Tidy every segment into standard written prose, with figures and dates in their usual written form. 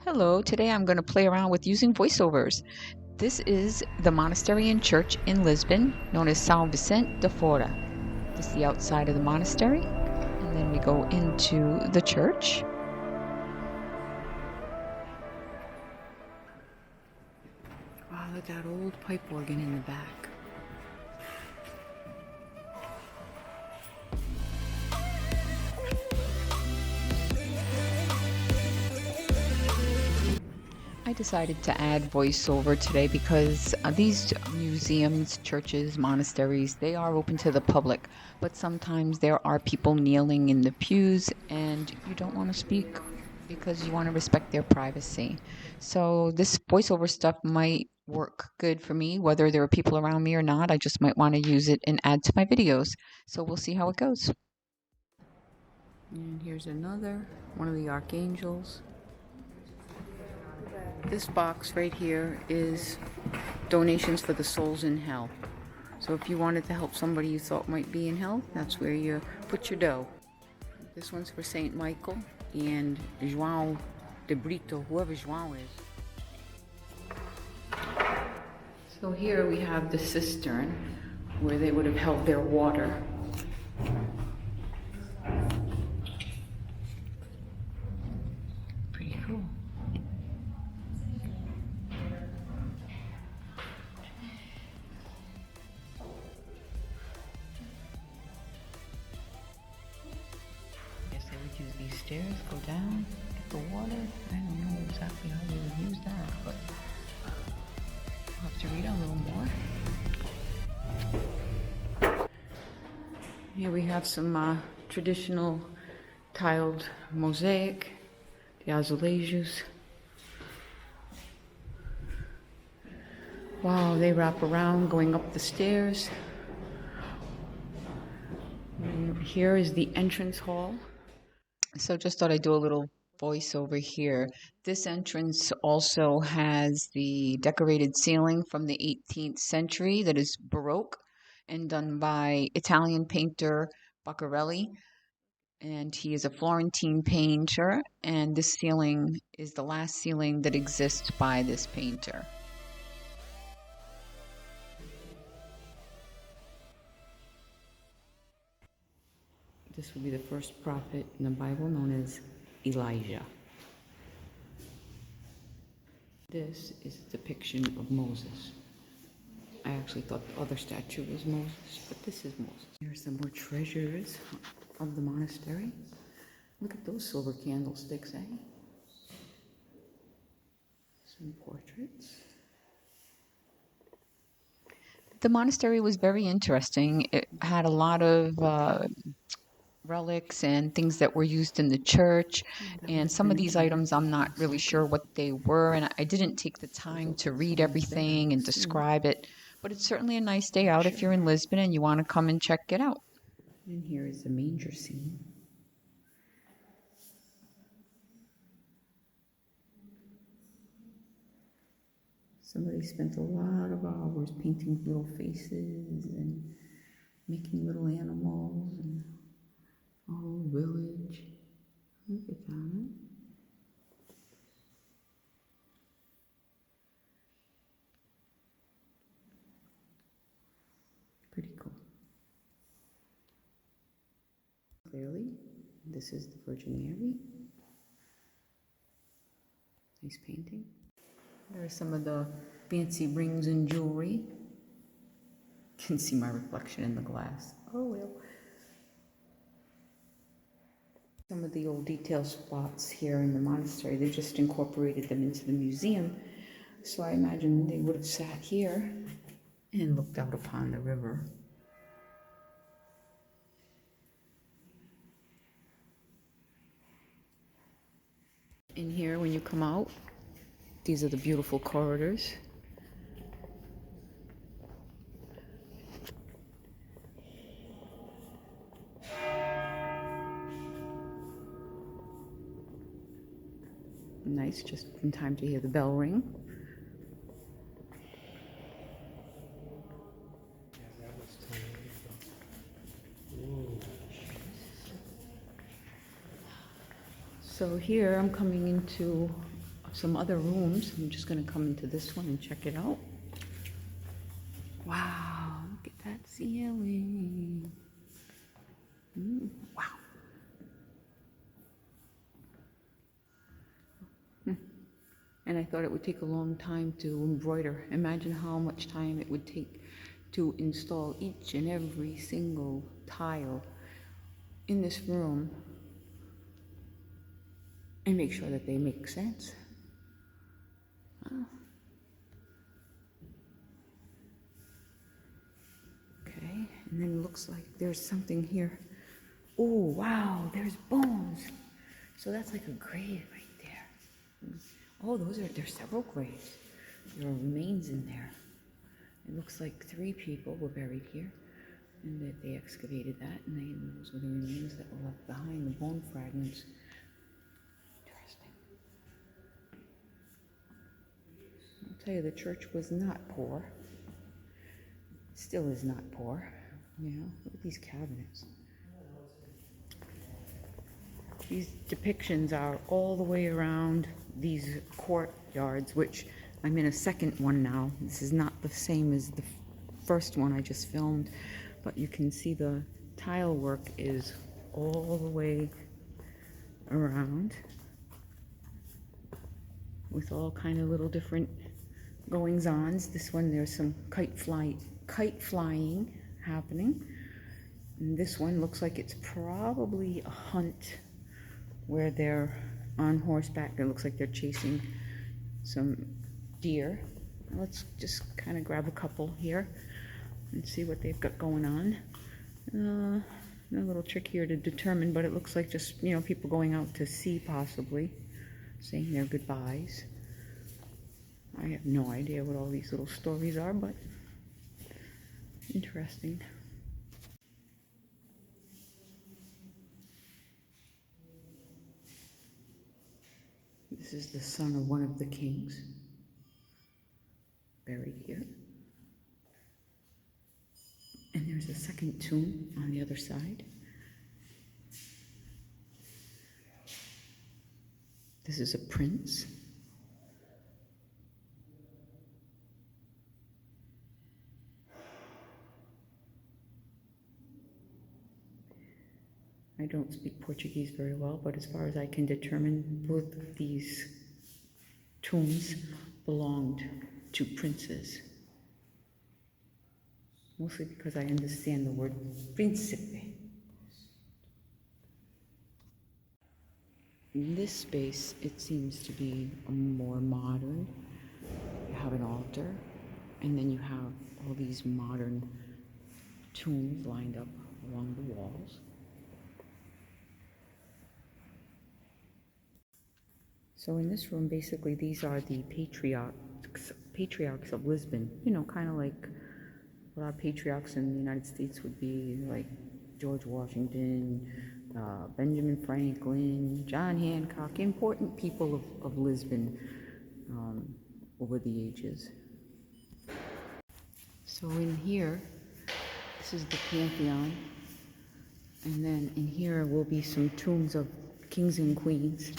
Hello, today I'm going to play around with using voiceovers. This is the monastery and church in Lisbon, known as São Vicente de Fora. This is the outside of the monastery, and then we go into the church. Wow, look at that old pipe organ in the back. I decided to add voiceover today because these museums, churches, monasteries, they are open to the public, but sometimes there are people kneeling in the pews and you don't want to speak because you want to respect their privacy. So this voiceover stuff might work good for me, whether there are people around me or not. I just might want to use it and add to my videos. So we'll see how it goes. And here's another one of the archangels. This box right here is donations for the souls in hell. So if you wanted to help somebody you thought might be in hell, that's where you put your dough. This one's for Saint Michael and João de Brito, whoever João is. So here we have the cistern where they would have held their water. Pretty cool. They would use these stairs, go down, get the water. I don't know exactly how they would use that, but I'll have to read a little more. Here we have some traditional tiled mosaic, the azulejos. Wow, they wrap around going up the stairs. And here is the entrance hall. So just thought I'd do a little voice over here. This entrance also has the decorated ceiling from the 18th century that is Baroque and done by Italian painter Baccarelli. And he is a Florentine painter, and this ceiling is the last ceiling that exists by this painter. This will be the first prophet in the Bible, known as Elijah. This is a depiction of Moses. I actually thought the other statue was Moses, but this is Moses. Here's some more treasures of the monastery. Look at those silver candlesticks, eh? Some portraits. The monastery was very interesting. It had a lot of relics and things that were used in the church, and some of these items I'm not really sure what they were, and I didn't take the time to read everything and describe it, but it's certainly a nice day out if you're in Lisbon and you want to come and check it out. And here is the manger scene. Somebody spent a lot of hours painting little faces and making little animals and a whole village. Look at that. Pretty cool. Clearly, this is the Virgin Mary. Nice painting. There are some of the fancy rings and jewelry. You can see my reflection in the glass. Oh well. Some of the old detail spots here in the monastery, they just incorporated them into the museum. So I imagine they would have sat here and looked out upon the river. In here, when you come out, these are the beautiful corridors. Nice, just in time to hear the bell ring. So here I'm coming into some other rooms. I'm just going to come into this one and check it out. Wow, look at that ceiling. Wow. And I thought it would take a long time to embroider. Imagine how much time it would take to install each and every single tile in this room and make sure that they make sense. Okay, and then it looks like there's something here. Oh, wow, there's bones. So that's like a grave right there. Oh, there's several graves. There are remains in there. It looks like 3 people were buried here, and that they excavated that, and those were the remains that were left behind, the bone fragments. Interesting. I'll tell you, the church was not poor. Still is not poor. You know, look at these cabinets. These depictions are all the way around these courtyards, which I'm in a second one now. This is not the same as the first one I just filmed, but you can see the tile work is all the way around with all kind of little different goings-ons. This one, there's some kite flying happening. And this one looks like it's probably a hunt where they're on horseback. It looks like they're chasing some deer. Let's just kind of grab a couple here and see what they've got going on. A little trickier to determine, but it looks like just, you know, people going out to sea, possibly saying their goodbyes. I have no idea what all these little stories are, but interesting. This is the son of one of the kings, buried here. And there's a second tomb on the other side. This is a prince. I don't speak Portuguese very well, but as far as I can determine, both of these tombs belonged to princes. Mostly because I understand the word príncipe. In this space, it seems to be more modern. You have an altar, and then you have all these modern tombs lined up along the walls. So in this room, basically, these are the patriarchs of Lisbon. You know, kind of like what our patriarchs in the United States would be, like George Washington, Benjamin Franklin, John Hancock, important people of Lisbon over the ages. So in here, this is the Pantheon, and then in here will be some tombs of kings and queens.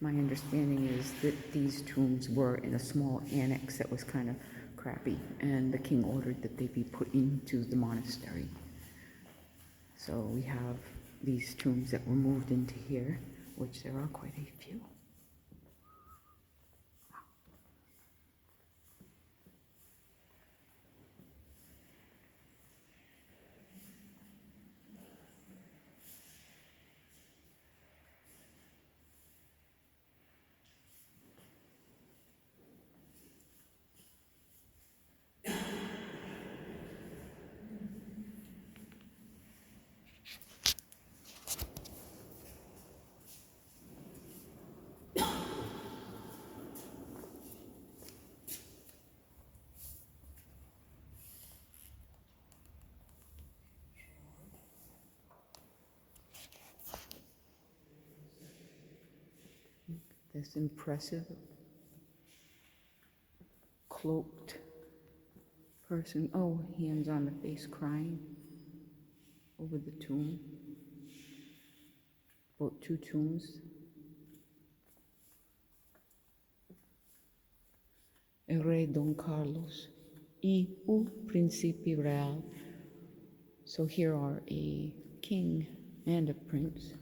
My understanding is that these tombs were in a small annex that was kind of crappy, and the king ordered that they be put into the monastery. So we have these tombs that were moved into here, which there are quite a few. This impressive cloaked person, oh, hands on the face crying over the tomb. About 2 tombs. El Rey Don Carlos y o Príncipe Real. So here are a king and a prince.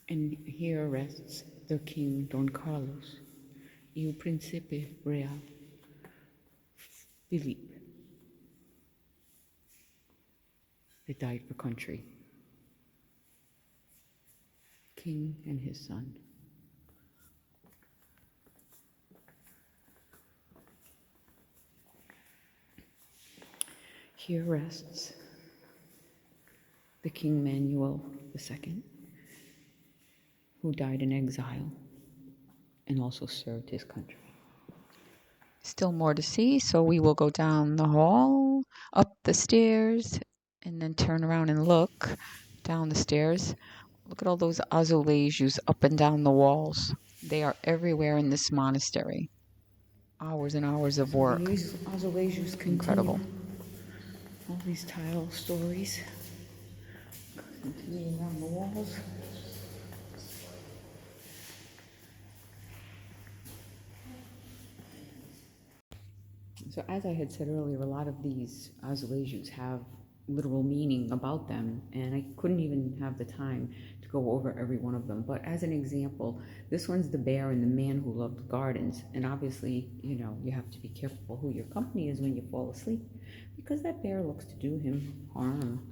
And here rests the King Don Carlos y el Príncipe Real, Felipe. They died for country. King and his son. Here rests the King Manuel II, who died in exile and also served his country. Still more to see, so we will go down the hall, up the stairs, and then turn around and look down the stairs. Look at all those azulejos up and down the walls. They are everywhere in this monastery. Hours and hours of work. So these azulejos continue. Incredible. All these tile stories continue around the walls. So as I had said earlier, a lot of these azulejos have literal meaning about them, and I couldn't even have the time to go over every one of them. But as an example, this one's the bear and the man who loved gardens. And obviously, you know, you have to be careful who your company is when you fall asleep, because that bear looks to do him harm.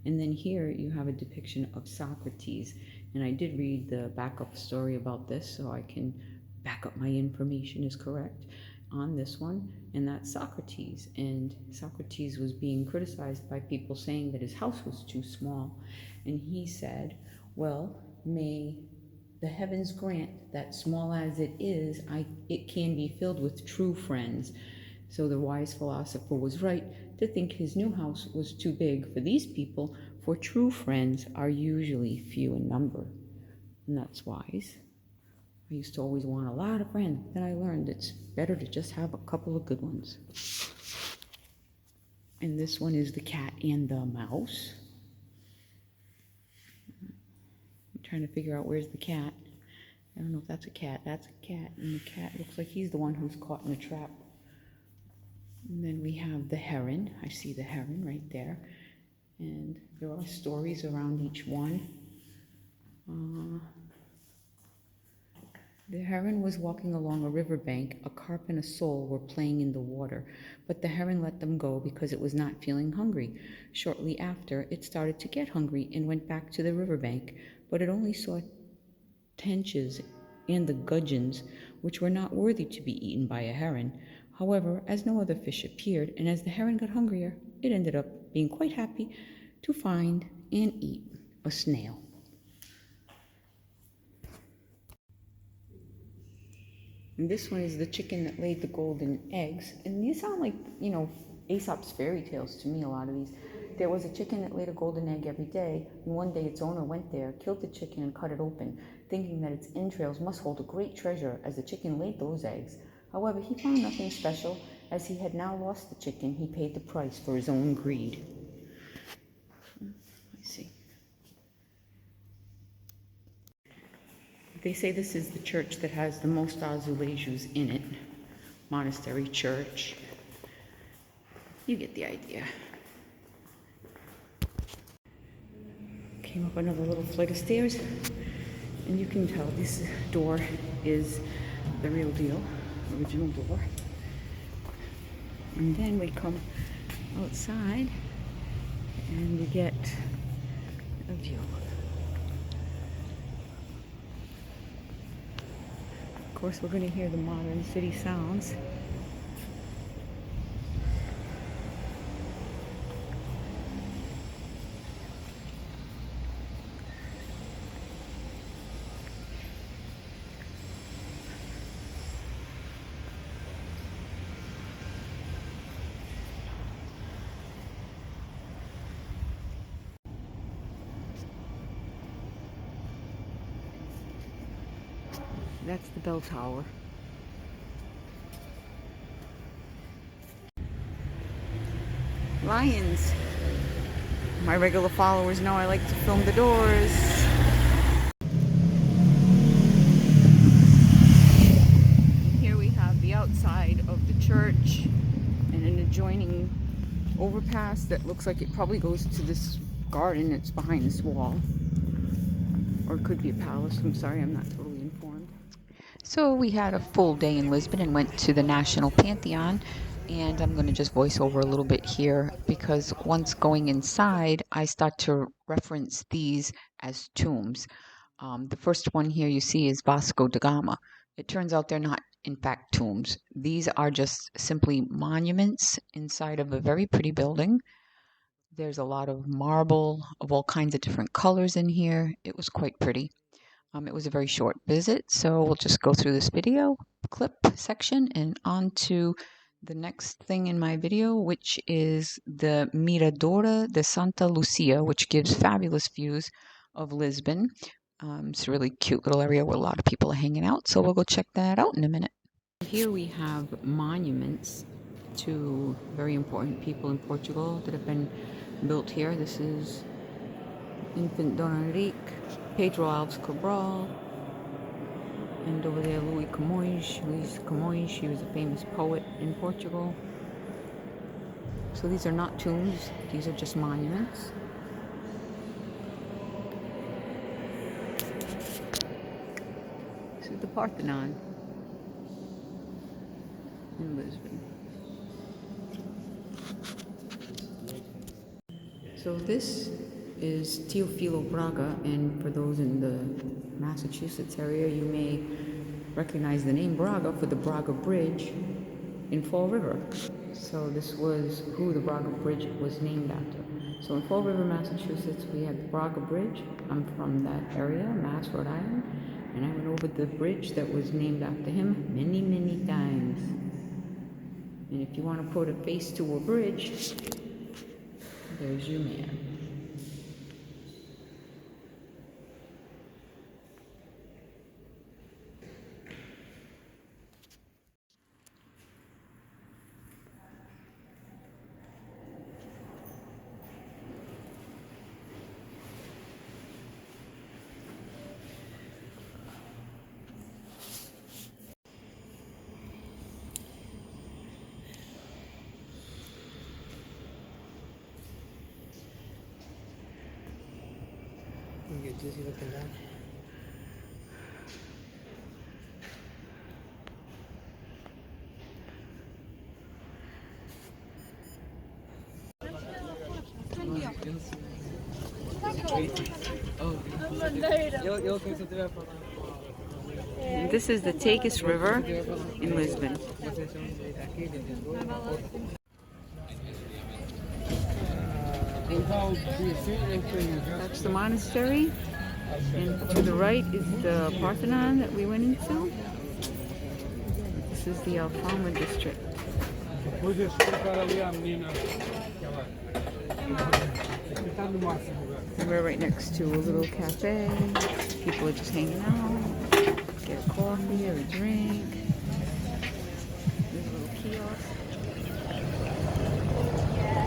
And then here you have a depiction of Socrates. And I did read the backup story about this, so I can back up my information is correct on this one, and that's Socrates. And Socrates was being criticized by people saying that his house was too small. And he said, well, may the heavens grant that small as it is, it can be filled with true friends. So the wise philosopher was right to think his new house was too big for these people, for true friends are usually few in number. And that's wise. I used to always want a lot of friends. Then I learned it's better to just have a couple of good ones. And this one is the cat and the mouse. I'm trying to figure out where's the cat. I don't know if that's a cat. That's a cat. And the cat looks like he's the one who's caught in a trap. And then we have the heron. I see the heron right there. And there are stories around each one. The heron was walking along a riverbank. A carp and a sole were playing in the water, but the heron let them go because it was not feeling hungry. Shortly after, it started to get hungry and went back to the riverbank, but it only saw tenches and the gudgeons, which were not worthy to be eaten by a heron. However, as no other fish appeared, and as the heron got hungrier, it ended up being quite happy to find and eat a snail. And this one is the chicken that laid the golden eggs. And these sound like, you know, Aesop's fairy tales to me, a lot of these. There was a chicken that laid a golden egg every day, and one day its owner went there, killed the chicken, and cut it open, thinking that its entrails must hold a great treasure as the chicken laid those eggs. However, he found nothing special. As he had now lost the chicken, he paid the price for his own greed. Let's see. They say this is the church that has the most azulejos in it. Monastery church. You get the idea. Came up another little flight of stairs, and you can tell this door is the real deal, original door. And then we come outside, and you get a view. Of course, we're going to hear the modern city sounds. That's the bell tower. Lions. My regular followers know I like to film the doors. Here we have the outside of the church and an adjoining overpass that looks like it probably goes to this garden that's behind this wall. Or it could be a palace. I'm sorry, I'm not totally informed. So we had a full day in Lisbon and went to the National Pantheon. And I'm going to just voice over a little bit here because once going inside, I start to reference these as tombs. The first one here you see is Vasco da Gama. It turns out they're not, in fact, tombs. These are just simply monuments inside of a very pretty building. There's a lot of marble of all kinds of different colors in here. It was quite pretty. It was a very short visit, so we'll just go through this video clip section and on to the next thing in my video, which is the Miradora de Santa Lucia, which gives fabulous views of Lisbon. It's a really cute little area where a lot of people are hanging out, so we'll go check that out in a minute. Here we have monuments to very important people in Portugal that have been built here. This is Infant Don Henrique, Pedro Alves Cabral, and over there Luís Camões. He was a famous poet in Portugal. So these are not tombs, these are just monuments. This is the Parthenon in Lisbon. So this is Teofilo Braga, and for those in the Massachusetts area, you may recognize the name Braga for the Braga Bridge in Fall River. So this was who the Braga Bridge was named after. So in Fall River, Massachusetts, we have the Braga Bridge. I'm from that area, Mass, Rhode Island, and I went over the bridge that was named after him many, many times. And if you want to put a face to a bridge, there's your man. You get dizzy looking down. This is the Tagus River in Lisbon. That's the monastery, and to the right is the Parthenon that we went into. This is the Alfama district. And we're right next to a little cafe. People are just hanging out, get a coffee or a drink. There's a little kiosk.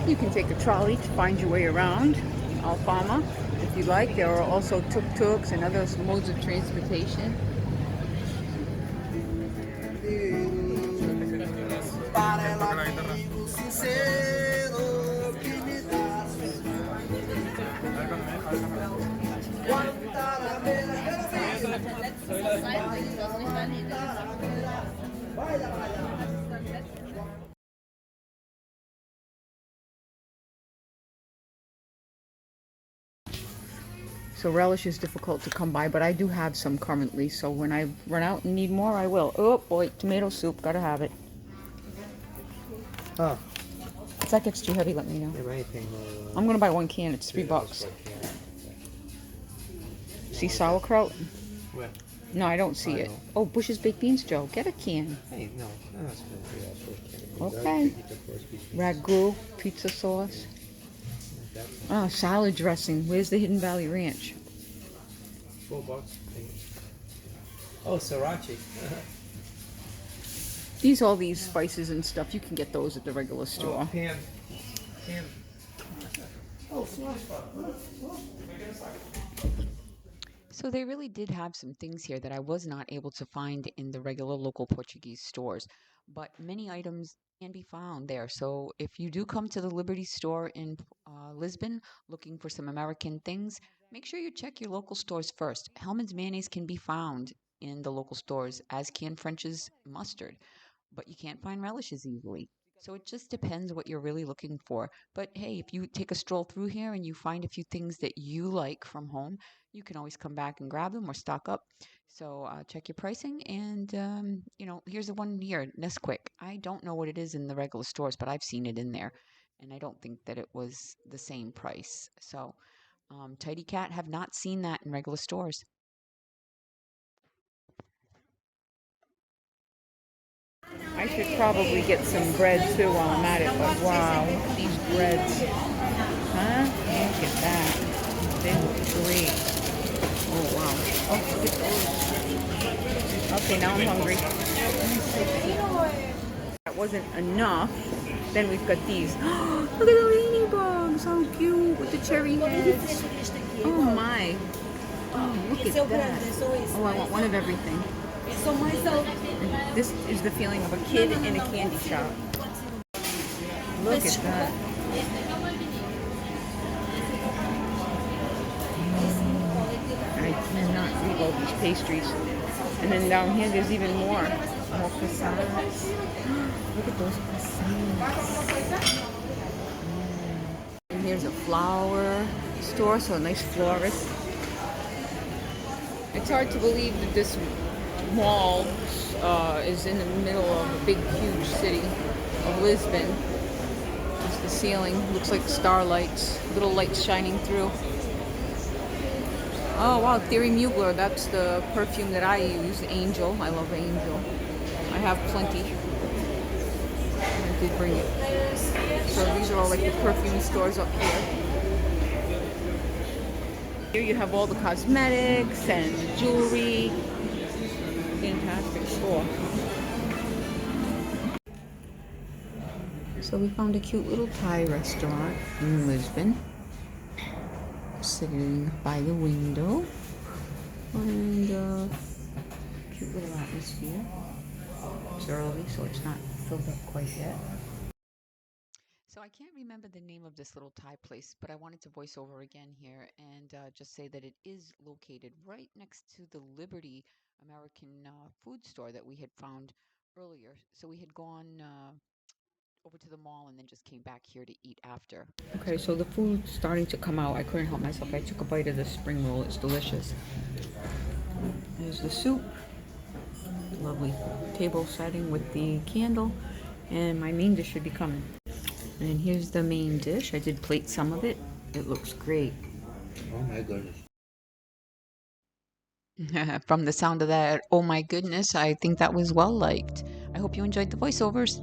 You can take a trolley to find your way around Alfama if you like. There are also tuk-tuks and other modes of transportation. So relish is difficult to come by, but I do have some currently. So when I run out and need more, I will. Oh boy, tomato soup, gotta have it. Oh. If that gets too heavy, let me know. I'm gonna buy one can. It's $3. See sauerkraut? Where? No, I don't see it. Oh, Bush's Baked Beans, Joe. Get a can. Hey, no, that's Okay. Ragu, pizza sauce. Oh, salad dressing. Where's the Hidden Valley Ranch? $4. Oh, sriracha. All these spices and stuff, you can get those at the regular store. Oh, Pam. Pam. So they really did have some things here that I was not able to find in the regular local Portuguese stores, but many items can be found there. So if you do come to the Liberty store in Lisbon looking for some American things, make sure you check your local stores first. Hellman's mayonnaise can be found in the local stores, as can French's mustard, but you can't find relishes easily. So it just depends what you're really looking for. But hey, if you take a stroll through here and you find a few things that you like from home, you can always come back and grab them or stock up. So check your pricing. And, here's the one here, Nesquik. I don't know what it is in the regular stores, but I've seen it in there. And I don't think that it was the same price. So Tidy Cat, have not seen that in regular stores. I should probably get some bread too while I'm at it, but wow, these breads. Huh? Look at that. They look great. Oh, wow. Oh, look at those. Okay, now I'm hungry. That wasn't enough. Then we've got these. Look at the ladybugs. How cute with the cherry heads. Oh, my. Oh, look at that. Oh, I want one of everything. This is the feeling of a kid in a candy shop. Look at that. I cannot leave all these pastries. And then down here, there's even more. More croissants. Look at those croissants. And here's a flower store, so a nice florist. It's hard to believe that this mall is in the middle of a big, huge city of Lisbon. Just the ceiling looks like starlights, little lights shining through. Oh wow, Thierry Mugler, that's the perfume that I use, Angel. I love Angel. I have plenty. I did bring it. So these are all like the perfume stores up here. Here you have all the cosmetics and jewelry. Fantastic store. So we found a cute little Thai restaurant in Lisbon. Sitting by the window. And cute little atmosphere. It's early, so it's not filled up quite yet. So I can't remember the name of this little Thai place, but I wanted to voice over again here and just say that it is located right next to the Liberty American food store that we had found earlier. So we had gone over to the mall and then just came back here to eat after. Okay, so the food's starting to come out. I couldn't help myself. I took a bite of the spring roll. It's delicious. There's the soup. Lovely table setting with the candle. And my main dish should be coming. And here's the main dish. I did plate some of it. It looks great. Oh my goodness. From the sound of that, oh my goodness, I think that was well liked. I hope you enjoyed the voiceovers.